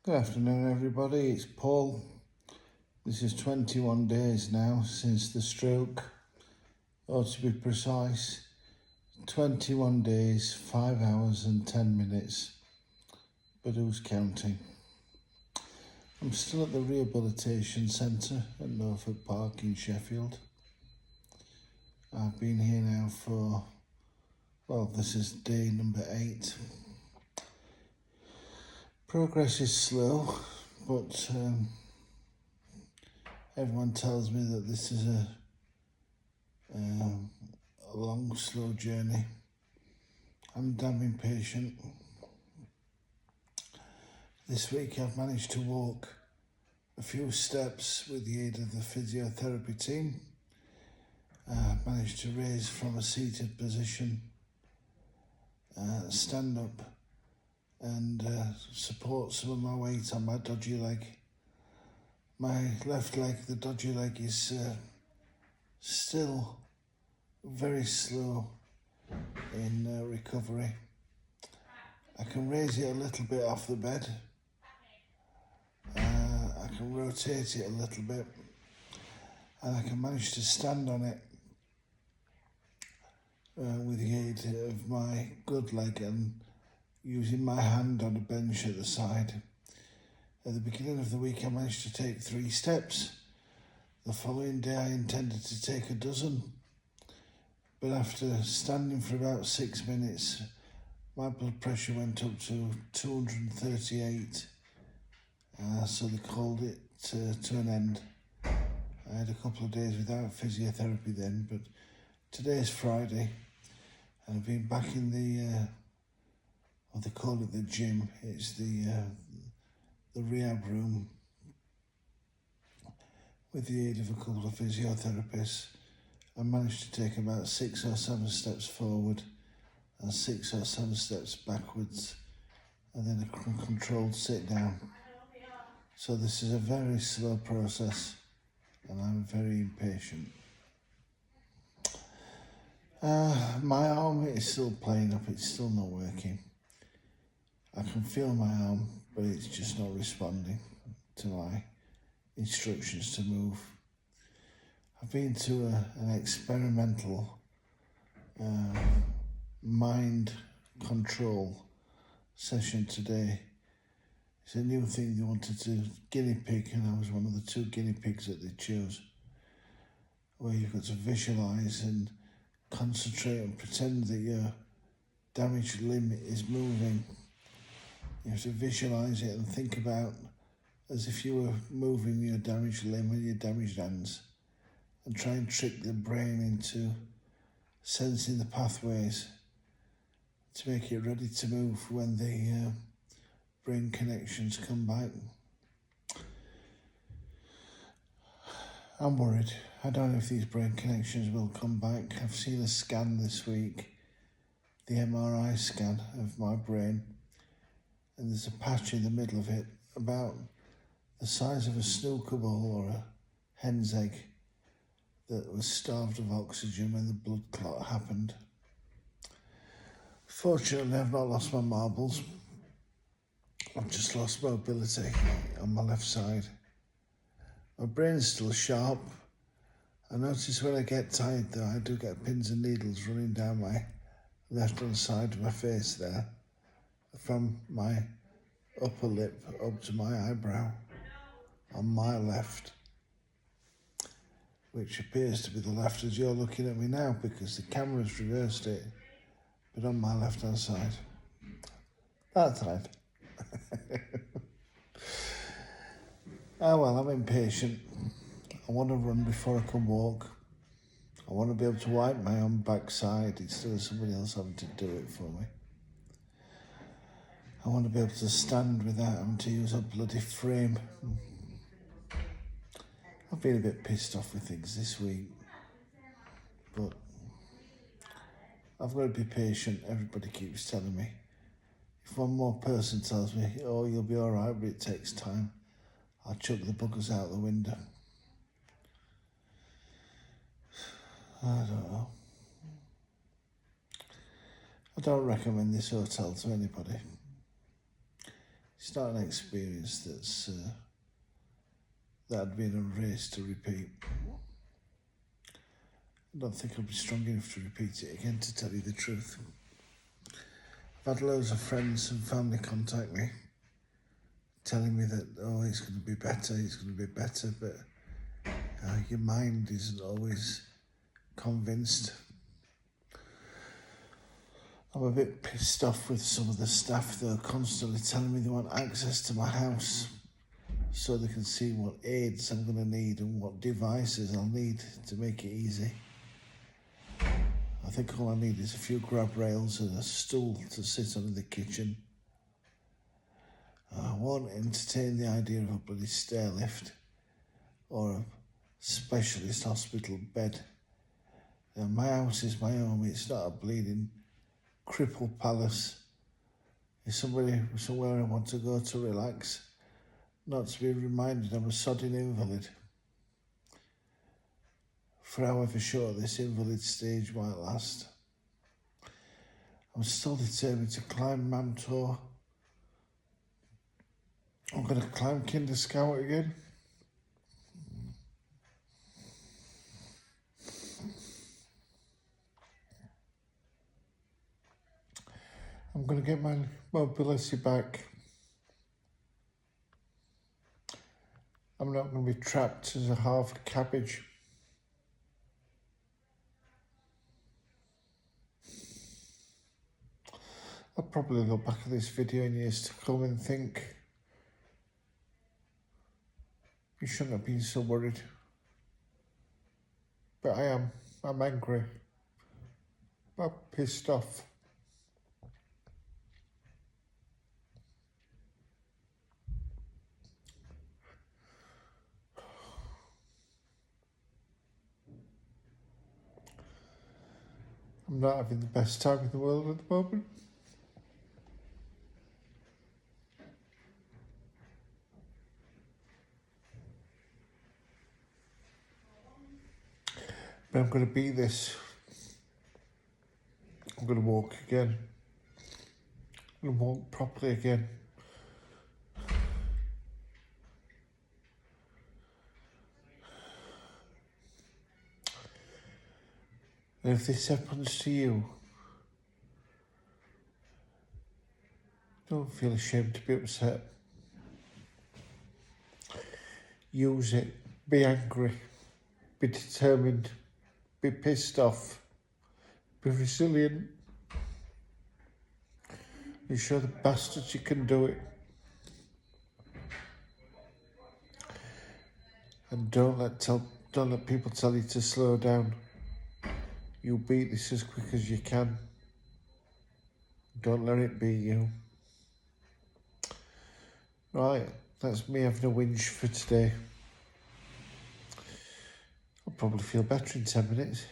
Good afternoon, everybody. It's Paul. This is 21 days now since the stroke, or to be precise, 21 days, 5 hours and 10 minutes. But who's counting? I'm still at the Rehabilitation Centre at Norfolk Park in Sheffield. I've been here now for, this is day number 8. Progress is slow, but everyone tells me that this is a long, slow journey. I'm damn impatient. This week I've managed to walk a few steps with the aid of the physiotherapy team. I've managed to raise from a seated position, stand up and support some of my weight on my dodgy leg. My left leg, the dodgy leg, is still very slow in recovery. I can raise it a little bit off the bed. I can rotate it a little bit, and I can manage to stand on it with the aid of my good leg and using my hand on a bench at the side. At the beginning of the week I managed to take 3 steps. The following day I intended to take a dozen, but after standing for about 6 minutes my blood pressure went up to 238, so they called it to an end. I had a couple of days without physiotherapy then, but today's Friday and I've been back in the they call it the gym. It's the rehab room with the aid of a couple of physiotherapists. I managed to take about 6 or 7 steps forward and 6 or 7 steps backwards, and then a controlled sit down. So this is a very slow process and I'm very impatient. My arm is still playing up, it's still not working. I can feel my arm, but it's just not responding to my instructions to move. I've been to an experimental mind control session today. It's a new thing they wanted to guinea pig, and I was one of the 2 guinea pigs that they chose, where you've got to visualise and concentrate and pretend that your damaged limb is moving. You have to visualise it and think about as if you were moving your damaged limb and your damaged hands, and try and trick the brain into sensing the pathways to make it ready to move when the brain connections come back. I'm worried. I don't know if these brain connections will come back. I've seen a scan this week, the MRI scan of my brain, and there's a patch in the middle of it about the size of a snooker ball or a hen's egg that was starved of oxygen when the blood clot happened. Fortunately, I've not lost my marbles. I've just lost mobility on my left side. My brain's still sharp. I notice when I get tired though, I do get pins and needles running down my left-hand side of my face there, from my upper lip up to my eyebrow on my left, which appears to be the left as you're looking at me now because the camera's reversed it, but on my left-hand side. That side. Oh well, I'm impatient. I want to run before I can walk. I want to be able to wipe my own backside instead of somebody else having to do it for me. I want to be able to stand without having to use a bloody frame. I've been a bit pissed off with things this week, but I've got to be patient. Everybody keeps telling me. If one more person tells me, oh, you'll be all right, but it takes time, I'll chuck the buggers out the window. I don't know. I don't recommend this hotel to anybody. It's not an experience that'd been a race to repeat. I don't think I'll be strong enough to repeat it again, to tell you the truth. I've had loads of friends and family contact me, telling me that, oh, it's going to be better, but your mind isn't always convinced. I'm a bit pissed off with some of the staff. They're constantly telling me they want access to my house so they can see what aids I'm going to need and what devices I'll need to make it easy. I think all I need is a few grab rails and a stool to sit on in the kitchen. I won't entertain the idea of a bloody stair lift or a specialist hospital bed. My house is my home. It's not a bleeding cripple palace. It's somewhere I want to go to relax, not to be reminded I'm a sodding invalid. For however short this invalid stage might last, I'm still determined to climb Mamtor. I'm going to climb Kinder Scout again. I'm going to get my mobility back. I'm not going to be trapped as a halved cabbage. I'll probably look back at this video in years to come and think, you shouldn't have been so worried. But I am. I'm angry. I'm pissed off. I'm not having the best time in the world at the moment. But I'm going to be this. I'm going to walk again. I'm going to walk properly again. And if this happens to you, don't feel ashamed to be upset. Use it. Be angry. Be determined. Be pissed off. Be resilient. You show the bastards you can do it. And don't let people tell you to slow down. You'll beat this as quick as you can. Don't let it be you. Right, that's me having a whinge for today. I'll probably feel better in 10 minutes.